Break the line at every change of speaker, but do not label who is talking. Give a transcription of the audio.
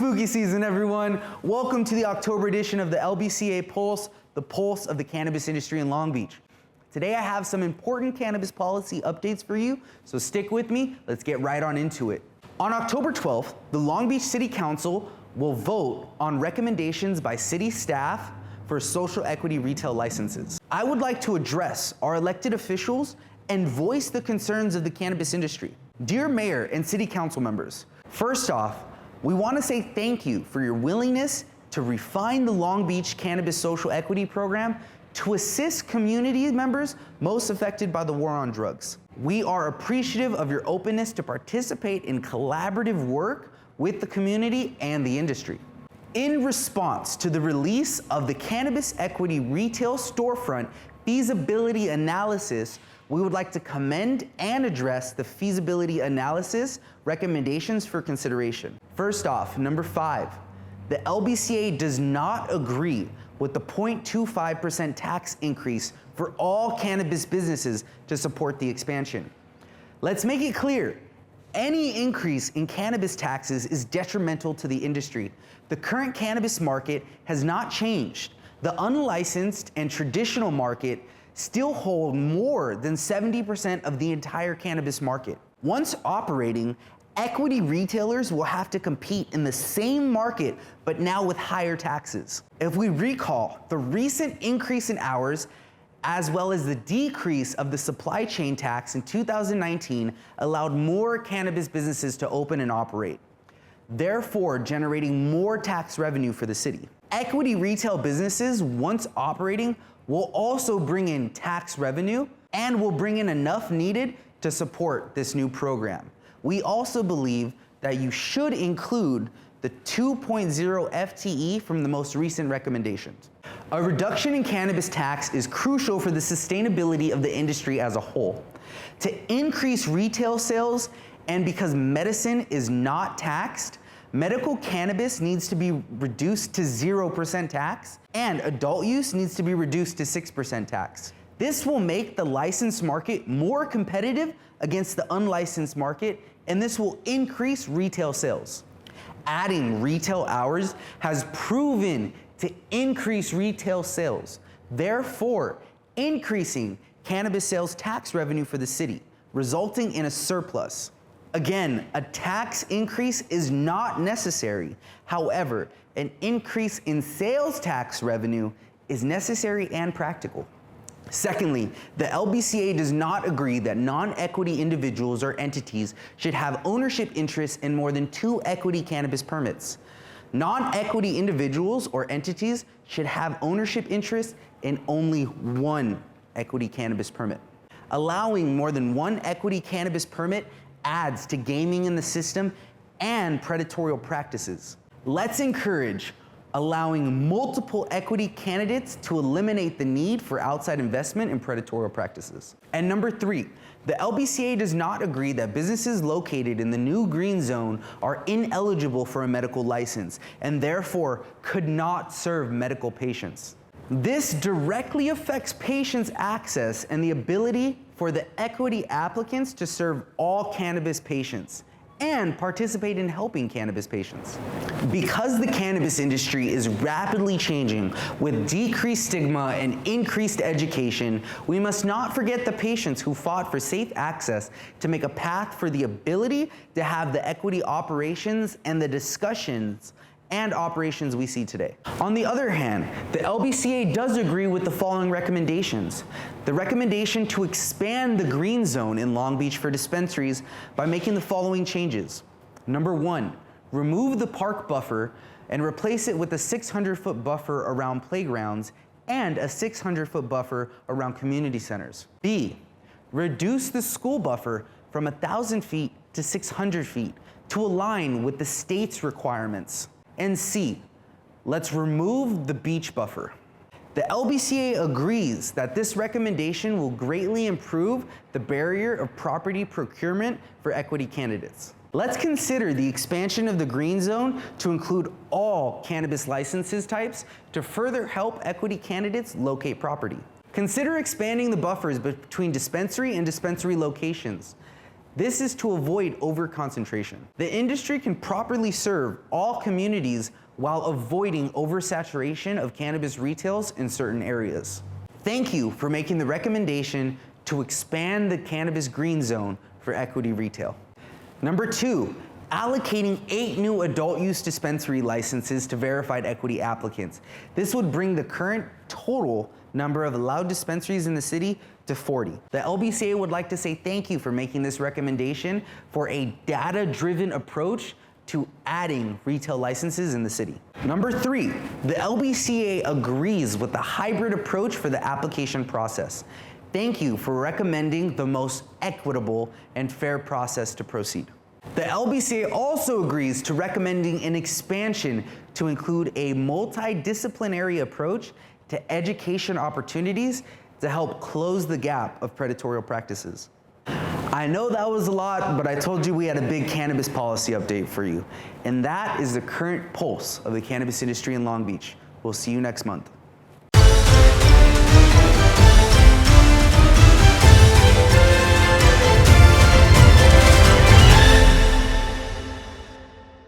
spooky season, everyone. Welcome to the October edition of the LBCA Pulse, the pulse of the cannabis industry in Long Beach. Today I have some important cannabis policy updates for you, so stick with me. Let's get right on into it. On October 12th, the Long Beach City Council will vote on recommendations by city staff for social equity retail licenses. I would like to address our elected officials and voice the concerns of the cannabis industry. Dear Mayor and City Council members, first off, we want to say thank you for your willingness to refine the Long Beach Cannabis Social Equity Program to assist community members most affected by the war on drugs. We are appreciative of your openness to participate in collaborative work with the community and the industry. In response to the release of the Cannabis Equity Retail Storefront Feasibility Analysis, we would like to commend and address the feasibility analysis recommendations for consideration. First off, number 5, the LBCA does not agree with the 0.25% tax increase for all cannabis businesses to support the expansion. Let's make it clear, any increase in cannabis taxes is detrimental to the industry. The current cannabis market has not changed. The unlicensed and traditional market still hold more than 70% of the entire cannabis market. Once operating, equity retailers will have to compete in the same market, but now with higher taxes. If we recall, the recent increase in hours, as well as the decrease of the supply chain tax in 2019, allowed more cannabis businesses to open and operate, therefore generating more tax revenue for the city. Equity retail businesses, once operating, will also bring in tax revenue and will bring in enough needed to support this new program. We also believe that you should include the 2.0 FTE from the most recent recommendations. A reduction in cannabis tax is crucial for the sustainability of the industry as a whole. To increase retail sales, and because medicine is not taxed, medical cannabis needs to be reduced to 0% tax, and adult use needs to be reduced to 6% tax. This will make the licensed market more competitive against the unlicensed market, and this will increase retail sales. Adding retail hours has proven to increase retail sales, therefore increasing cannabis sales tax revenue for the city, resulting in a surplus. Again, a tax increase is not necessary. However, an increase in sales tax revenue is necessary and practical. Secondly, the LBCA does not agree that non-equity individuals or entities should have ownership interests in more than 2 equity cannabis permits. Non-equity individuals or entities should have ownership interests in only 1 equity cannabis permit. Allowing more than 1 equity cannabis permit adds to gaming in the system and predatory practices. Let's encourage allowing multiple equity candidates to eliminate the need for outside investment and predatory practices. And number 3, the LBCA does not agree that businesses located in the new green zone are ineligible for a medical license and therefore could not serve medical patients. This directly affects patients' access and the ability for the equity applicants to serve all cannabis patients and participate in helping cannabis patients. Because the cannabis industry is rapidly changing with decreased stigma and increased education, we must not forget the patients who fought for safe access to make a path for the ability to have the equity operations and the discussions and operations we see today. On the other hand, the LBCA does agree with the following recommendations. The recommendation to expand the green zone in Long Beach for dispensaries by making the following changes. Number 1, remove the park buffer and replace it with a 600-foot buffer around playgrounds and a 600-foot buffer around community centers. B, reduce the school buffer from 1,000 feet to 600 feet to align with the state's requirements. And C, let's remove the beach buffer. The LBCA agrees that this recommendation will greatly improve the barrier of property procurement for equity candidates. Let's consider the expansion of the green zone to include all cannabis licenses types to further help equity candidates locate property. Consider expanding the buffers between dispensary and dispensary locations. This is to avoid overconcentration. The industry can properly serve all communities while avoiding oversaturation of cannabis retails in certain areas. Thank you for making the recommendation to expand the cannabis green zone for equity retail. Number 2, allocating 8 new adult use dispensary licenses to verified equity applicants. This would bring the current total number of allowed dispensaries in the city to 40. The LBCA would like to say thank you for making this recommendation for a data-driven approach to adding retail licenses in the city. Number 3, the LBCA agrees with the hybrid approach for the application process. Thank you for recommending the most equitable and fair process to proceed. The LBCA also agrees to recommending an expansion to include a multidisciplinary approach to education opportunities to help close the gap of predatory practices. I know that was a lot, but I told you we had a big cannabis policy update for you. And that is the current pulse of the cannabis industry in Long Beach. We'll see you next month.